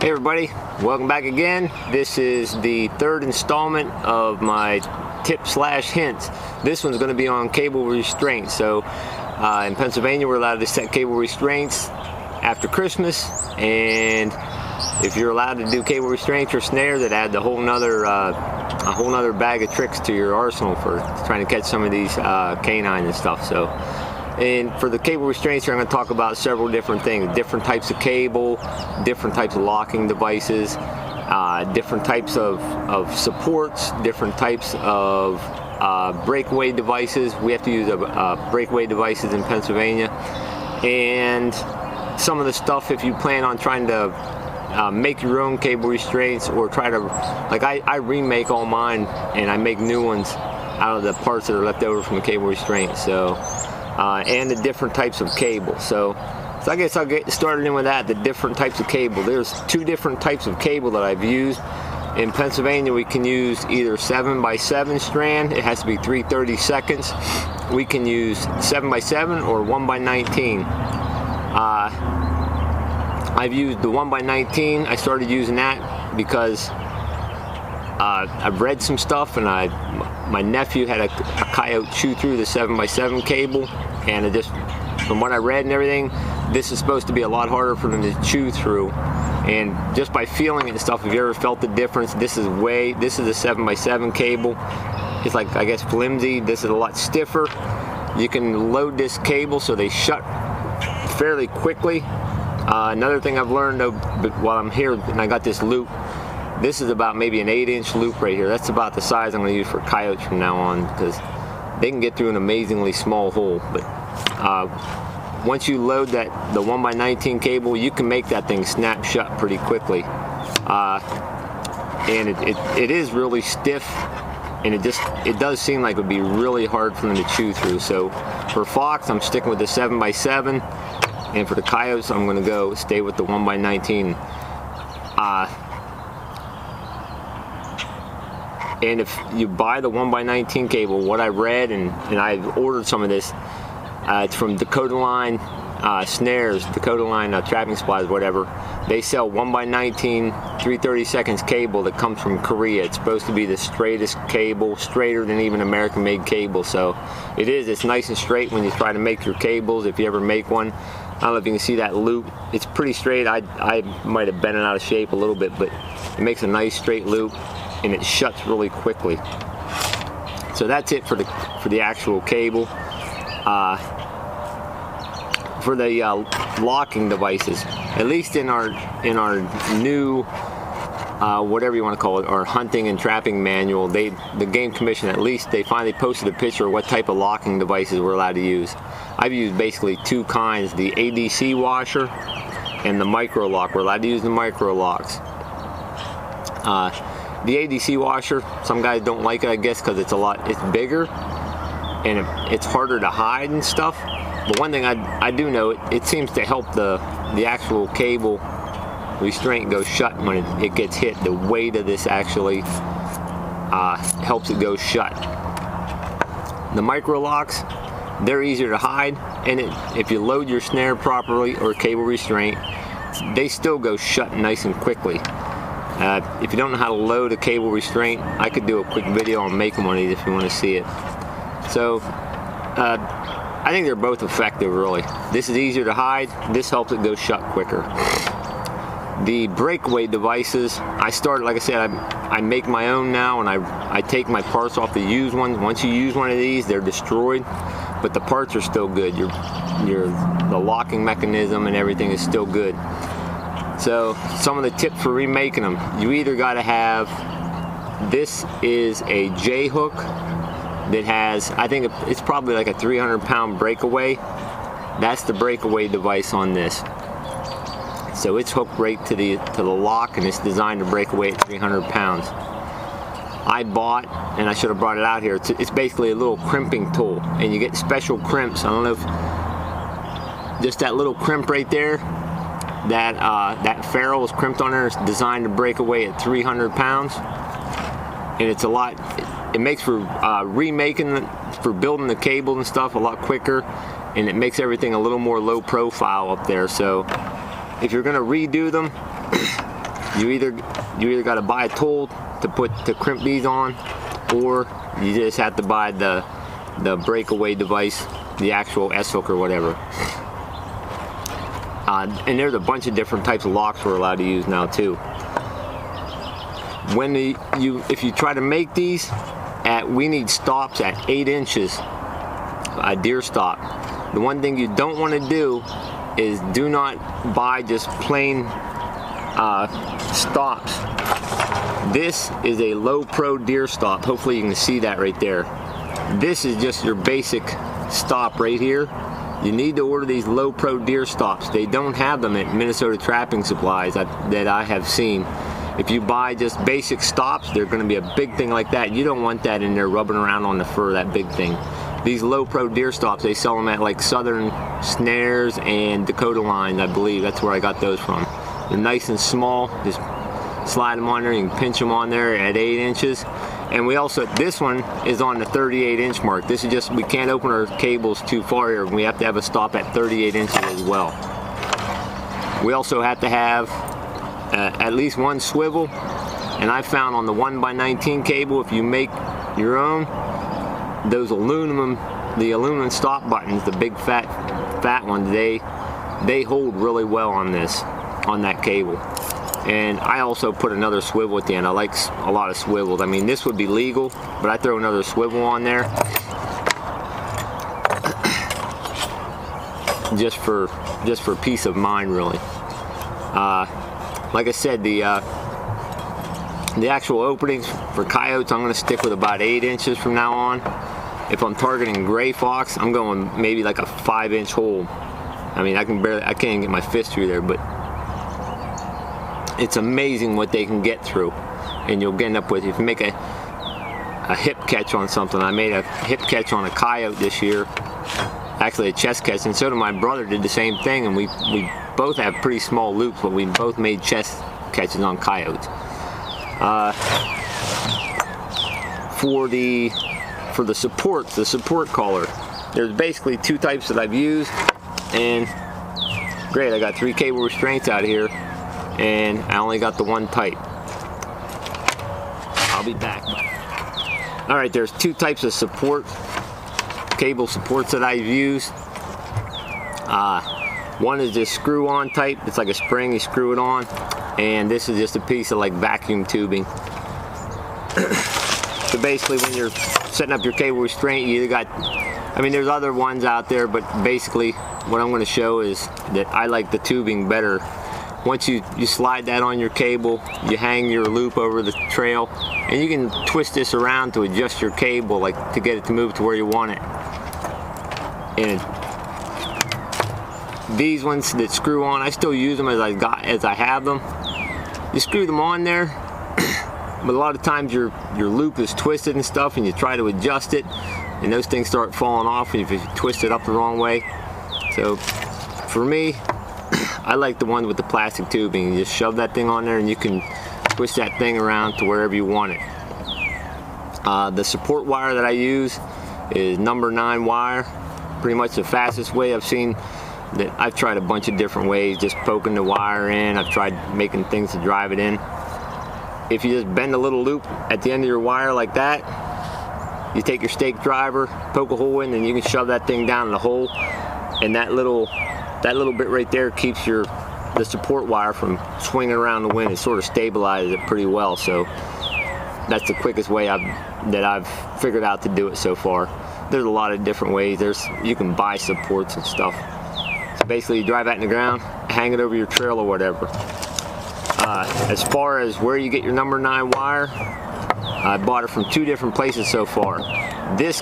Hey everybody, welcome back again. This is the third installment of my tip/hints. This one's going to be on cable restraints. So in Pennsylvania we're allowed to set cable restraints after Christmas, and if you're allowed to do cable restraints or snares, it adds a whole nother bag of tricks to your arsenal for trying to catch some of these canines and stuff. So, and for the cable restraints, I'm going to talk about several different things: different types of cable, different types of locking devices, different types of supports, different types of breakaway devices. We have to use breakaway devices in Pennsylvania, and some of the stuff if you plan on trying to make your own cable restraints, or try to, like I remake all mine and I make new ones out of the parts that are left over from the cable restraint. So and the different types of cable. So I guess I'll get started in with that, the different types of cable. There's two different types of cable that I've used. In Pennsylvania we can use either 7x7 strand, it has to be 3/32 seconds. We can use 7x7 or 1x19. I've used the 1x19. I started using that because I've read some stuff, and my nephew had a coyote chew through the 7x7 cable, and it just, from what I read and everything, this is supposed to be a lot harder for them to chew through. And just by feeling it and stuff, if you ever felt the difference, this is a 7x7 cable. It's like, I guess, flimsy. This is a lot stiffer. You can load this cable so they shut fairly quickly. Another thing I've learned though, while I'm here, and I got this loop, this is about maybe an 8-inch loop right here. That's about the size I'm going to use for coyotes from now on, because they can get through an amazingly small hole. But once you load the 1x19 cable, you can make that thing snap shut pretty quickly. And it is really stiff, and it does seem like it would be really hard for them to chew through. So for fox, I'm sticking with the 7x7. And for the coyotes, I'm going to stay with the 1x19. And if you buy the 1x19 cable, what I read, and I've ordered some of this, it's from Dakota Line Snares, Dakota Line Trapping Supplies, whatever. They sell 1x19 3/30 seconds cable that comes from Korea. It's supposed to be the straightest cable, straighter than even American-made cable. So it's nice and straight when you try to make your cables, if you ever make one. I don't know if you can see that loop. It's pretty straight. I might have bent it out of shape a little bit, but it makes a nice straight loop, and it shuts really quickly. So that's it for the actual cable. For the locking devices, at least in our new whatever you want to call it, our hunting and trapping manual, the Game Commission, at least they finally posted a picture of what type of locking devices we're allowed to use. I've used basically two kinds: the ADC washer and the micro lock. We're allowed to use the micro locks. The ADC washer, some guys don't like it, I guess, because it's bigger and it's harder to hide and stuff. But one thing I do know, it seems to help the actual cable restraint go shut when it gets hit. The weight of this actually helps it go shut. The micro locks, they're easier to hide, and if you load your snare properly or cable restraint, they still go shut nice and quickly. If you don't know how to load a cable restraint, I could do a quick video on making one of these if you want to see it. So I think they're both effective, really. This is easier to hide. This helps it go shut quicker. The breakaway devices, like I said, I make my own now, and I take my parts off the used ones. Once you use one of these, they're destroyed, but the parts are still good. The locking mechanism and everything is still good. So some of the tips for remaking them: you either got to have, this is a J hook that has, I think it's probably like a 300-pound breakaway. That's the breakaway device on this. So it's hooked right to the lock, and it's designed to break away at 300 pounds. I bought, and I should have brought it out here, it's basically a little crimping tool, and you get special crimps. I don't know if, just that little crimp right there, that ferrule is crimped on there. It's designed to break away at 300 pounds, and it's a lot, it makes for remaking, for building the cable and stuff a lot quicker, and it makes everything a little more low profile up there. So if you're going to redo them, you either got to buy a tool to crimp these on, or you just have to buy the breakaway device, the actual S-hook or whatever. And there's a bunch of different types of locks we're allowed to use now too. If you try to make these, we need stops at 8 inches, a deer stop. The one thing you don't want to do is do not buy just plain stops. This is a low pro deer stop. Hopefully you can see that right there. This is just your basic stop right here. You need to order these low pro deer stops. They don't have them at Minnesota Trapping Supplies that I have seen. If you buy just basic stops, they're going to be a big thing like that. You don't want that in there rubbing around on the fur, that big thing. These low pro deer stops, they sell them at like Southern Snares and Dakota Line, I believe. That's where I got those from. They're nice and small. Just slide them on there. You can pinch them on there at 8 inches. And we also, this one is on the 38 inch mark. This is just, we can't open our cables too far here. We have to have a stop at 38 inches as well. We also have to have at least one swivel. And I found on the 1x19 cable, if you make your own, those the aluminum stop buttons, the big fat ones, they hold really well on that cable. And I also put another swivel at the end. I like a lot of swivels. I mean, this would be legal, but I throw another swivel on there just for peace of mind, really. Like I said, the actual openings for coyotes, I'm going to stick with about 8 inches from now on. If I'm targeting gray fox, I'm going maybe like a 5-inch hole. I mean, I can't get my fist through there, but it's amazing what they can get through. And you'll end up with, if you make a hip catch on something. I made a hip catch on a coyote this year, actually a chest catch, and so did my brother, did the same thing, and we both have pretty small loops, but we both made chest catches on coyotes. For the support collar, there's basically 2 types that I've used, and great, I got 3 cable restraints out here, and I only got the 1 type. I'll be back. Alright, there's 2 types of cable supports that I've used. One is this screw-on type. It's like a spring, you screw it on, and this is just a piece of like vacuum tubing. So basically, when you're setting up your cable restraint, you either got, I mean, there's other ones out there, but basically what I'm going to show is that I like the tubing better. Once you slide that on your cable, you hang your loop over the trail, and you can twist this around to adjust your cable, like to get it to move to where you want it. And these ones that screw on, I still use them as I have them. You screw them on there, but a lot of times your loop is twisted and stuff, and you try to adjust it, and those things start falling off if you twist it up the wrong way. So for me, I like the one with the plastic tubing. You just shove that thing on there and you can twist that thing around to wherever you want it. The support wire that I use is number 9 wire. Pretty much the fastest way I've seen. That I've tried a bunch of different ways, just poking the wire in. I've tried making things to drive it in. If you just bend a little loop at the end of your wire like that, you take your stake driver, poke a hole in, and you can shove that thing down in the hole, and that little bit right there keeps the support wire from swinging around the wind. It sort of stabilizes it pretty well. So that's the quickest way that I've figured out to do it so far. There's a lot of different ways. You can buy supports and stuff. So basically, you drive that in the ground, hang it over your trail or whatever. As far as where you get your number 9 wire, I bought it from 2 different places so far. This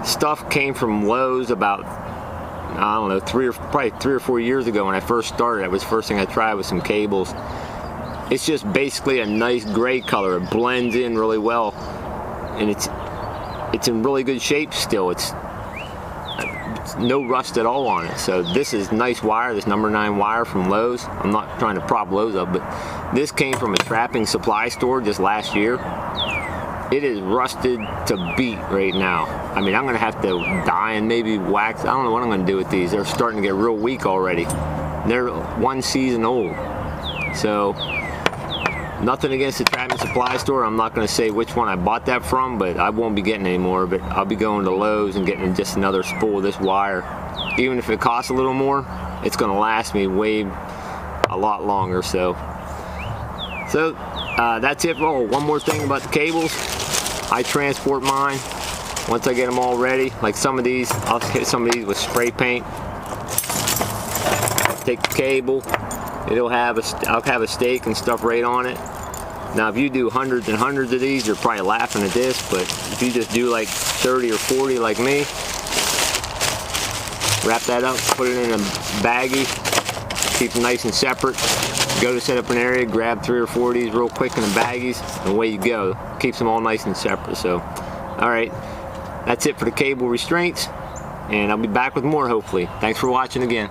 stuff came from Lowe's about, I don't know, probably 3 or 4 years ago when I first started. That was the first thing I tried with some cables. It's just basically a nice gray color. It blends in really well, and it's in really good shape still. It's no rust at all on it. So this is nice wire, this number 9 wire from Lowe's. I'm not trying to prop Lowe's up, but this came from a trapping supply store just last year. It is rusted to beat right now. I mean, I'm gonna have to dye and maybe wax. I don't know what I'm gonna do with these. They're starting to get real weak already. They're 1 season old. So Nothing against the Trapman Supply Store. I'm not going to say which one I bought that from, but I won't be getting any more. But I'll be going to Lowe's and getting just another spool of this wire. Even if it costs a little more, it's going to last me a lot longer. So that's it. Oh, one more thing about the cables. I transport mine once I get them all ready. Like some of these, I'll hit some of these with spray paint. Take the cable. I'll have a stake and stuff right on it. Now if you do hundreds and hundreds of these, you're probably laughing at this, but if you just do like 30 or 40 like me, wrap that up, put it in a baggie, keep them nice and separate. Go to set up an area, grab 3 or 4 of these real quick in the baggies, and away you go. Keeps them all nice and separate. So, alright, that's it for the cable restraints, and I'll be back with more hopefully. Thanks for watching again.